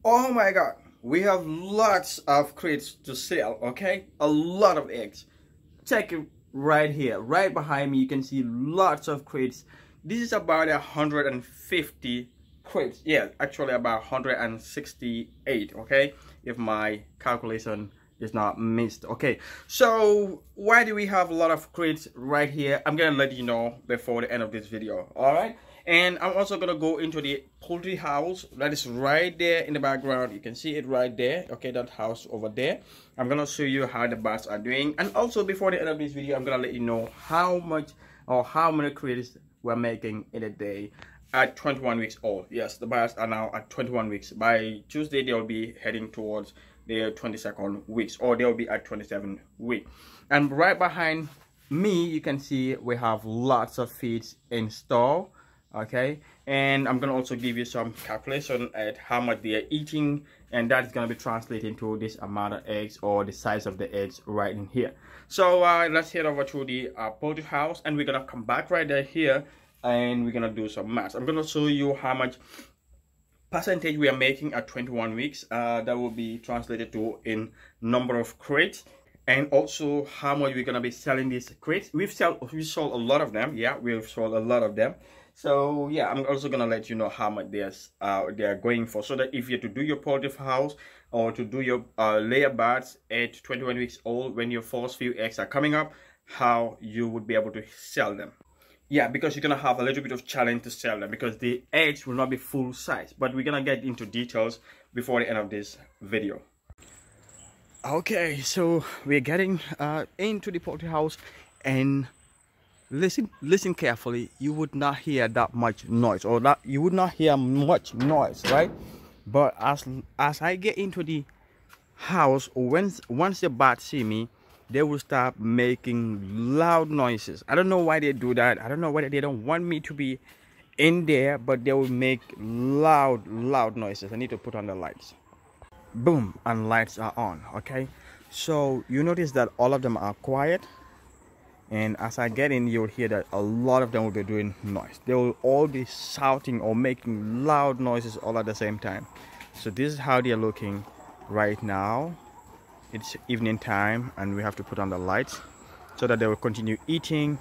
Oh my god, we have lots of crates to sell. Okay, a lot of eggs. Check it right here, right behind me. You can see lots of crates. This is about 150 crates. Yeah, actually about 168. Okay, if my calculation is not missed. Okay, so why do we have a lot of crates right here? I'm gonna let you know before the end of this video. All right, and I'm also gonna go into the poultry house that is right there in the background. You can see it right there. Okay, that house over there. I'm gonna show you how the birds are doing, and also before the end of this video, I'm gonna let you know how much or how many crates we're making in a day at 21 weeks old. Yes, the birds are now at 21 weeks. By Tuesday, they'll be heading towards their 22nd weeks, or they'll be at 27 week. And right behind me, you can see we have lots of feeds in store. Okay, and I'm gonna also give you some calculation at how much they are eating, and that's gonna be translated to this amount of eggs or the size of the eggs right in here. So let's head over to the poultry house, and we're gonna come back right there here, and we're gonna do some math. I'm gonna show you how much percentage we are making at 21 weeks. That will be translated to in number of crates, and also how much we're gonna be selling these crates. We sold a lot of them. Yeah, we've sold a lot of them. So yeah, I'm also gonna let you know how much they are going for, so that if you're to do your poultry house or to do your layer birds at 21 weeks old, when your first few eggs are coming up, how you would be able to sell them. Yeah, because you're gonna have a little bit of challenge to sell them, because the eggs will not be full size, but we're gonna get into details before the end of this video. Okay, so we're getting into the poultry house, and listen carefully. You would not hear that much noise, or that you would not hear much noise, right? But as I get into the house, once the birds see me, they will start making loud noises. I don't know why they do that. I don't know whether they don't want me to be in there, but they will make loud noises. I need to put on the lights. Boom, and lights are on. Okay, so you notice that all of them are quiet, and as I get in, you'll hear that a lot of them will be doing noise. They will all be shouting or making loud noises all at the same time. So this is how they are looking right now. It's evening time, and we have to put on the lights so that they will continue eating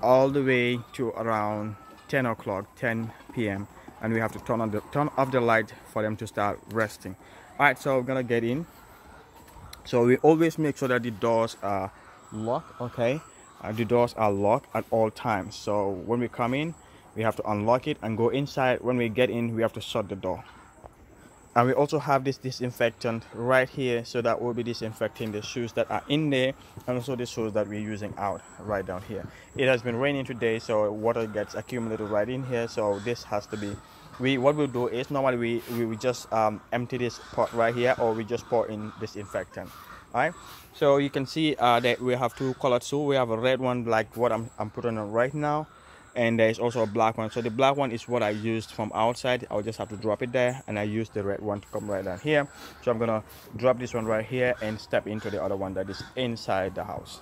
all the way to around 10 o'clock, 10 p.m. and we have to turn off the light for them to start resting. All right, so we're gonna get in. So we always make sure that the doors are locked. Okay, the doors are locked at all times. So when we come in, we have to unlock it and go inside. When we get in, we have to shut the door. And we also have this disinfectant right here, so that we'll be disinfecting the shoes that are in there, and also the shoes that we're using out right down here. It has been raining today, so water gets accumulated right in here. So this has to be, what we'll do is normally we just empty this pot right here, or we just pour in disinfectant. All right, so you can see that we have two colored shoes. We have a red one like what I'm putting on right now, and there is also a black one. So the black one is what I used from outside. I'll just have to drop it there, and I use the red one to come right down here. So I'm gonna drop this one right here and step into the other one that is inside the house.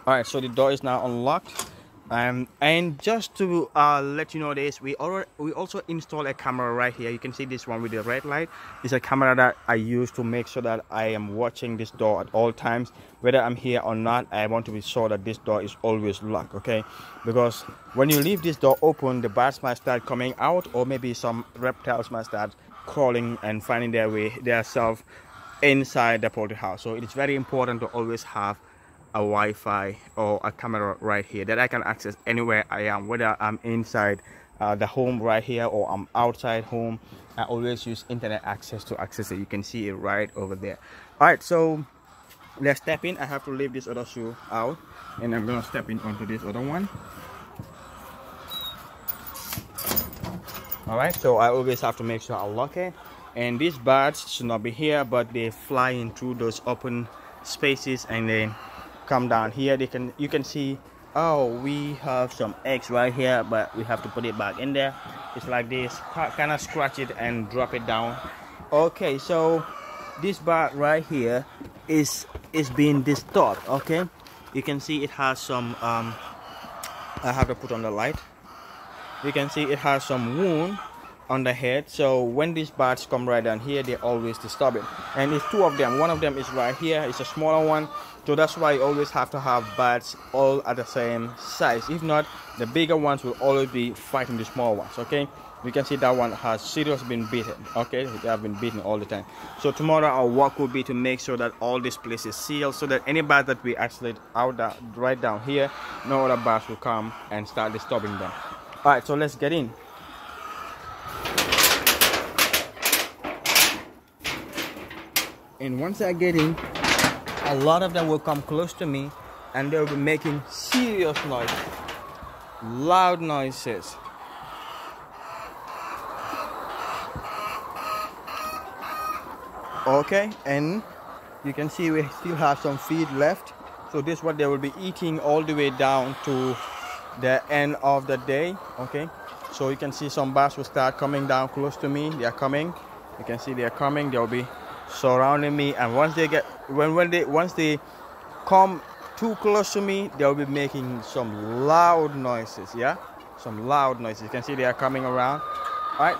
All right, so the door is now unlocked, and just to let you know this, we also install a camera right here. You can see this one with the red light. It's a camera that I use to make sure that I am watching this door at all times, whether I'm here or not. I want to be sure that this door is always locked. Okay, because when you leave this door open, the birds might start coming out, or maybe some reptiles might start crawling and finding their way themselves inside the poultry house. So it's very important to always have a Wi-Fi or a camera right here that I can access anywhere I am, whether I'm inside the home right here or I'm outside home. I always use internet access to access it. You can see it right over there. All right, so let's step in. I have to leave this other shoe out, and I'm gonna step in onto this other one. All right, so I always have to make sure I lock it, and these birds should not be here, but they fly in through those open spaces and then come down here. You can see, oh, we have some eggs right here, but we have to put it back in there. It's like this, kind of scratch it and drop it down. Okay, so this bird right here is being disturbed. Okay, you can see it has some I have to put on the light. You can see it has some wound on the head. So when these bats come right down here, they always disturb it. And it's two of them. One of them is right here. It's a smaller one. So that's why you always have to have bats all at the same size. If not, the bigger ones will always be fighting the small ones. Okay, you can see that one has seriously been beaten. Okay, they have been beaten all the time. So tomorrow our work will be to make sure that all this place is sealed, so that any bat that we isolate out right down here, no other bats will come and start disturbing them. All right, so let's get in. And once I get in, a lot of them will come close to me and they'll be making serious noise, loud noises. Okay, and you can see we still have some feed left. So this is what they will be eating all the way down to the end of the day. Okay, so you can see some bats will start coming down close to me. They are coming. You can see they are coming. They'll be surrounding me, and once they get once they come too close to me, they'll be making some loud noises. Yeah, some loud noises. You can see they are coming around. All right,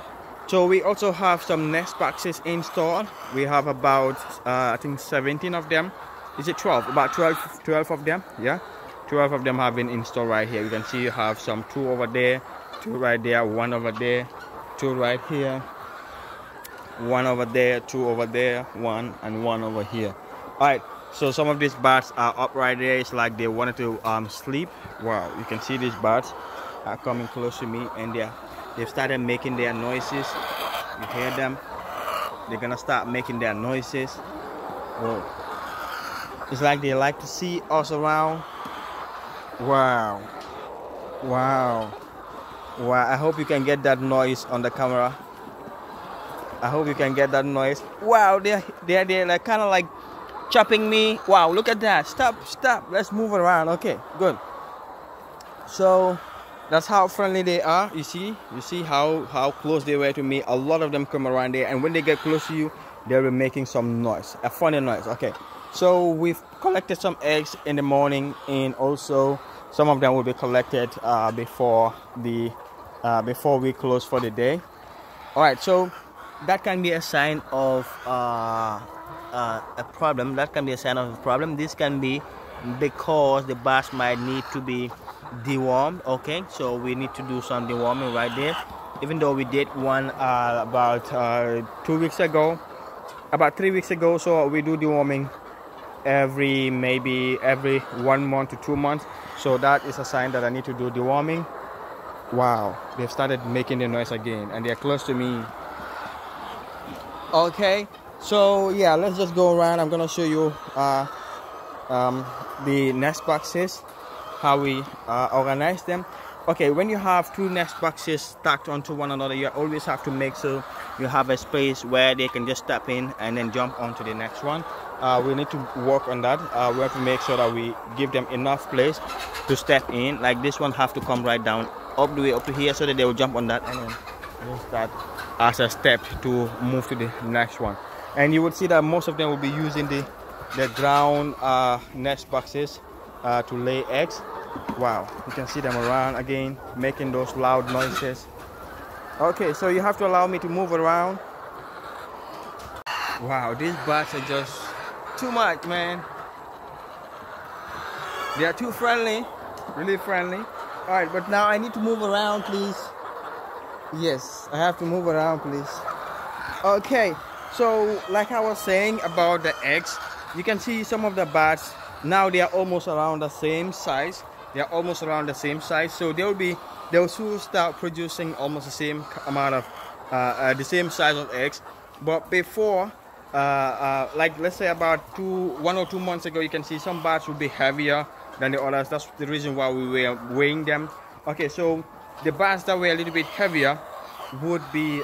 so we also have some nest boxes installed. We have about I think 17 of them. Is it 12? About 12 of them. Yeah, 12 of them have been installed right here. You can see you have some 2 over there, 2 right there, 1 over there, 2 right here, 1 over there, 2 over there, 1 and 1 over here. All right, so some of these bats are up right there. It's like they wanted to sleep. Wow, you can see these bats are coming close to me, and they've started making their noises. You hear them? They're gonna start making their noises. Whoa. It's like they like to see us around. Wow, wow, wow. I hope you can get that noise on the camera. I hope you can get that noise. Wow, they're like kind of like chopping me. Wow, look at that. Stop. Let's move around. Okay, good. So that's how friendly they are. You see how close they were to me. A lot of them come around there, and when they get close to you, they'll be making some noise, a funny noise. Okay, so we've collected some eggs in the morning, and also some of them will be collected before we close for the day. All right, so that can be a sign of a problem. That can be a sign of a problem. This can be because the bats might need to be dewormed. Okay, so we need to do some deworming right there. Even though we did one about 2 weeks ago, about 3 weeks ago. So we do deworming maybe every 1 month to 2 months. So that is a sign that I need to do deworming. Wow, they've started making the noise again, and they're close to me. Okay, so yeah, let's just go around. I'm gonna show you the nest boxes, how we organize them. Okay, when you have 2 nest boxes stacked onto one another, you always have to make sure you have a space where they can just step in and then jump onto the next one. We need to work on that. We have to make sure that we give them enough place to step in. Like this one have to come right down up the way up to here, so that they will jump on that and then start as a step to move to the next one. And you will see that most of them will be using the ground nest boxes to lay eggs. Wow, you can see them around again, making those loud noises. Okay, so you have to allow me to move around. Wow, these bats are just too much, man. They are too friendly, really friendly. All right, but now I need to move around, please. Yes, I have to move around, please. Okay, so like I was saying about the eggs, you can see some of the bats now, they are almost around the same size. So they'll soon start producing almost the same amount of the same size of eggs. But before like let's say about 1 or 2 months ago, you can see some bats will be heavier than the others. That's the reason why we were weighing them. Okay, so the bats that were a little bit heavier would be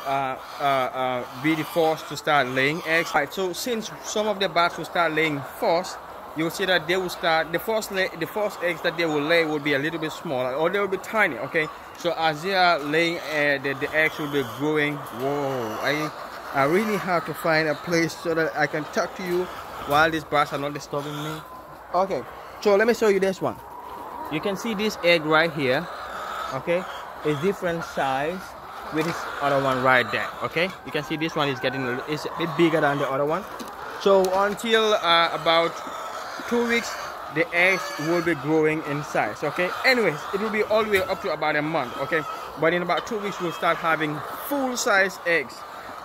forced to start laying eggs. Right, so since some of the bats will start laying first, you will see that they will start the first eggs that they will lay will be a little bit smaller, or they will be tiny. Okay, so as they are laying, the eggs will be growing. Whoa, I really have to find a place so that I can talk to you while these bats are not disturbing me. Okay, so let me show you this one. You can see this egg right here. Okay, it's different size. with this other one right there. Okay, you can see this one is getting is a bit bigger than the other one. So until about 2 weeks, the eggs will be growing in size. Okay, anyways, it will be all the way up to about a month. Okay, but in about 2 weeks we'll start having full-size eggs.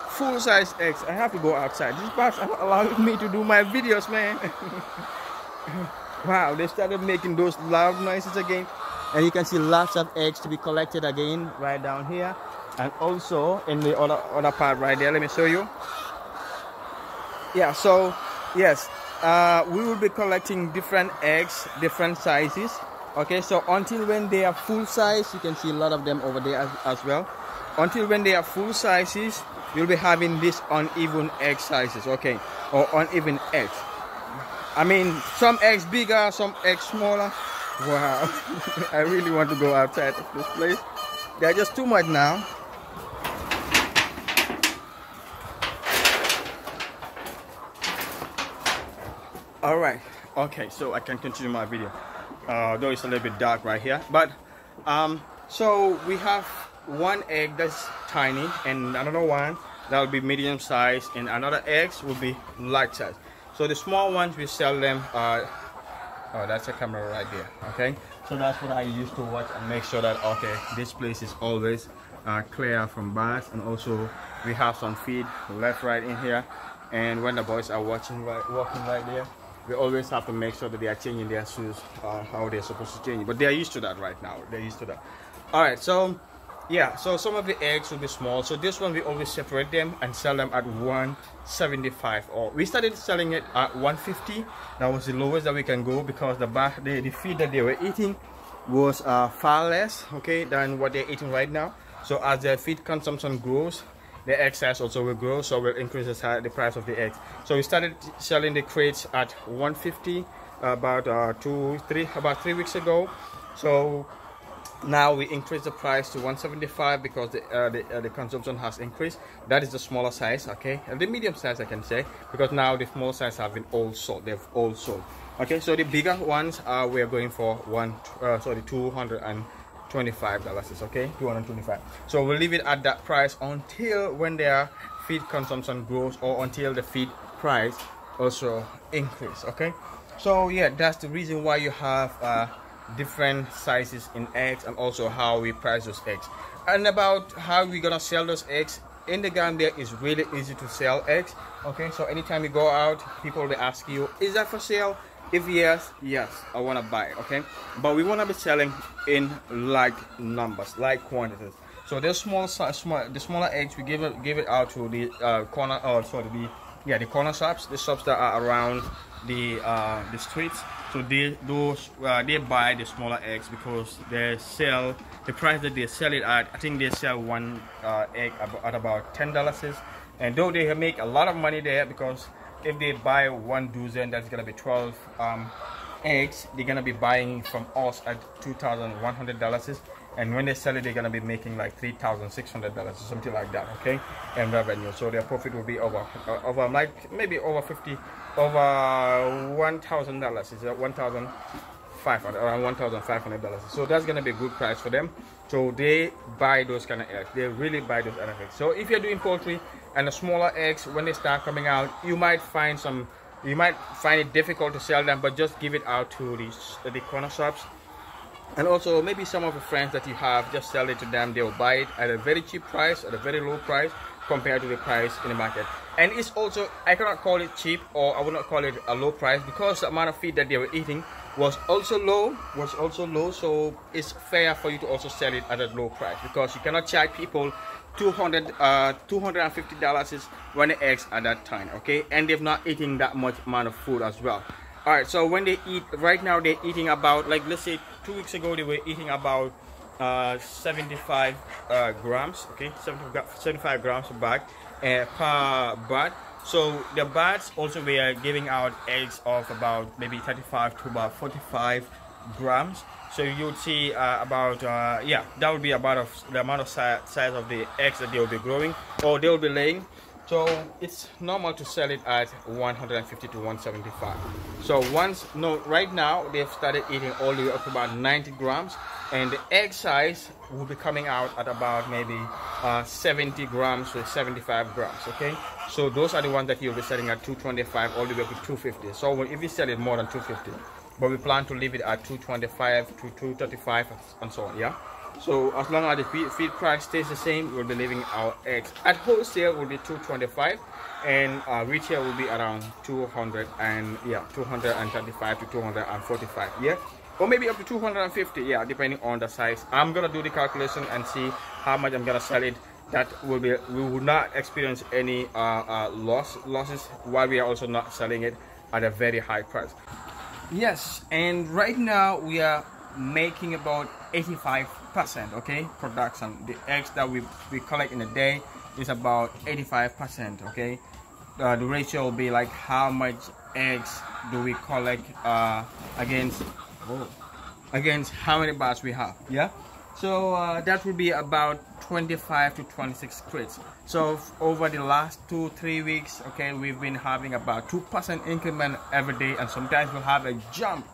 Full-size eggs. I have to go outside. This part's not allowing me to do my videos, man. Wow, they started making those loud noises again, and you can see lots of eggs to be collected again right down here, and also in the other part right there. Let me show you. Yeah, so yes, we will be collecting different eggs, different sizes. Okay, so until when they are full size, you can see a lot of them over there as well. Until when they are full sizes, you'll be having this uneven egg sizes. Okay, or uneven eggs. I mean, some eggs bigger, some eggs smaller. Wow, I really want to go outside of this place. They're just too much now. All right, okay, so I can continue my video. Though it's a little bit dark right here, but so we have one egg that's tiny, and another one that will be medium size, and another eggs will be large size. So the small ones we sell them. Oh, that's a camera right there. Okay, so that's what I used to watch and make sure that okay, this place is always clear from bats, and also we have some feed left right in here. And when the boys are walking right there, we always have to make sure that they are changing their shoes how they're supposed to change. But they are used to that right now. They're used to that. All right, so yeah, so some of the eggs will be small. So this one we always separate them and sell them at 175. Or we started selling it at 150. That was the lowest that we can go because the feed that they were eating was far less, okay, than what they're eating right now. So as their feed consumption grows, the egg size also will grow, so will increase the price of the eggs. So we started selling the crates at 150 about 3 weeks ago. So now we increase the price to 175 because the consumption has increased. That is the smaller size, okay, and the medium size I can say, because now the small size have been all sold. They've all sold. Okay, so the bigger ones we are going for $225. Okay, 225. So we'll leave it at that price until when their feed consumption grows, or until the feed price also increase. Okay, so yeah, that's the reason why you have different sizes in eggs, and also how we price those eggs. And about how we're gonna sell those eggs in the Gambia is really easy to sell eggs. Okay, so anytime you go out, people will ask you, is that for sale? If yes, I want to buy it. Okay, but we want to be selling in like numbers, like quantities. So the smaller eggs we give it out to the corner, the corner shops, the shops that are around the streets. So they buy the smaller eggs because they sell the price that they sell it at. I think they sell one egg at about $10, and though they make a lot of money there, because if they buy 1 dozen, that's gonna be 12 eggs. They're gonna be buying from us at $2,100, and when they sell it, they're gonna be making like $3,600 or something like that. Okay, and revenue. So their profit will be over like maybe over $1,000. Is that $1,500, around $1,500? So that's gonna be a good price for them. So they buy those kind of eggs. They really buy those kind of eggs. So if you're doing poultry and the smaller eggs, when they start coming out, you might find it difficult to sell them, but just give it out to the corner shops. And also maybe some of the friends that you have, just sell it to them. They will buy it at a very cheap price, at a very low price compared to the price in the market. And it's also, I cannot call it cheap, or I would not call it a low price, because the amount of feed that they were eating was also low. So it's fair for you to also sell it at a low price, because you cannot charge people $250 when the eggs at that time. Okay, and they've not eating that much amount of food as well. All right, so when they eat right now, they're eating about, like, let's say 2 weeks ago they were eating about 75 grams. Okay, 75 grams per bag per bat. So the bats also were giving out eggs of about maybe 35 to about 45 grams. So you would see about that would be about the amount of size of the eggs that they will be growing, or they will be laying. So it's normal to sell it at 150 to 175. So once, no, right now they've started eating all the way up to about 90 grams, and the egg size will be coming out at about maybe 70 grams to 75 grams. Okay, so those are the ones that you'll be selling at 225 all the way up to 250. So if you sell it more than 250, but we plan to leave it at 225 to 235 and so on. Yeah. So as long as the feed price stays the same, we'll be leaving our eggs. At wholesale will be 225, and retail will be around 200 and 235 to 245. Yeah, or maybe up to 250. Yeah, depending on the size. I'm gonna do the calculation and see how much I'm gonna sell it. That will be, we will not experience any losses while we are also not selling it at a very high price. Yes, and right now we are making about 85%, okay, production. The eggs that we collect in a day is about 85%, okay. The ratio will be like how much eggs do we collect against how many bars we have. Yeah, so that will be about 25 to 26 crates. So over the last 2-3 weeks, okay, we've been having about 2% increment every day, and sometimes we'll have a jump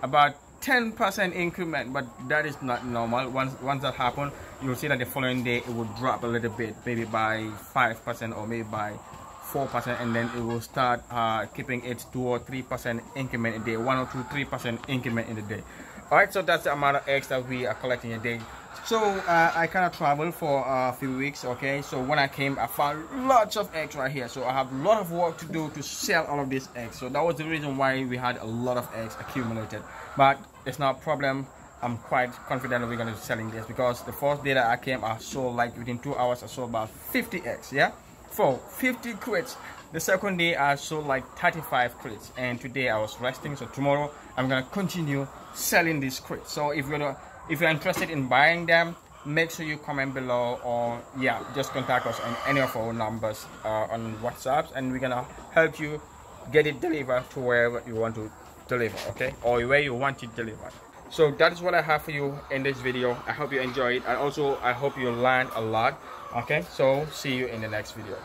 about 10% increment, but that is not normal. Once that happens, you'll see that the following day it will drop a little bit, maybe by 5% or maybe by 4%, and then it will start keeping its 2 or 3% increment a day, 1 or 2, 3% increment in a day. All right, so that's the amount of eggs that we are collecting a day. So I kind of traveled for a few weeks, okay. So when I came, I found lots of eggs right here. So I have a lot of work to do to sell all of these eggs. So that was the reason why we had a lot of eggs accumulated. But it's not a problem. I'm quite confident that we're going to be selling this, because the first day that I came, I sold, like within 2 hours, I sold about 50 eggs, yeah, for 50 crates. The second day I sold like 35 crates, and today I was resting. So tomorrow I'm going to continue selling these crates. So if you're interested in buying them, make sure you comment below, or yeah, just contact us on any of our numbers on WhatsApp, and we're gonna help you get it delivered to wherever you want to deliver, okay, or where you want it delivered. So that is what I have for you in this video. I hope you enjoy it, and also I hope you learned a lot. Okay, so see you in the next video.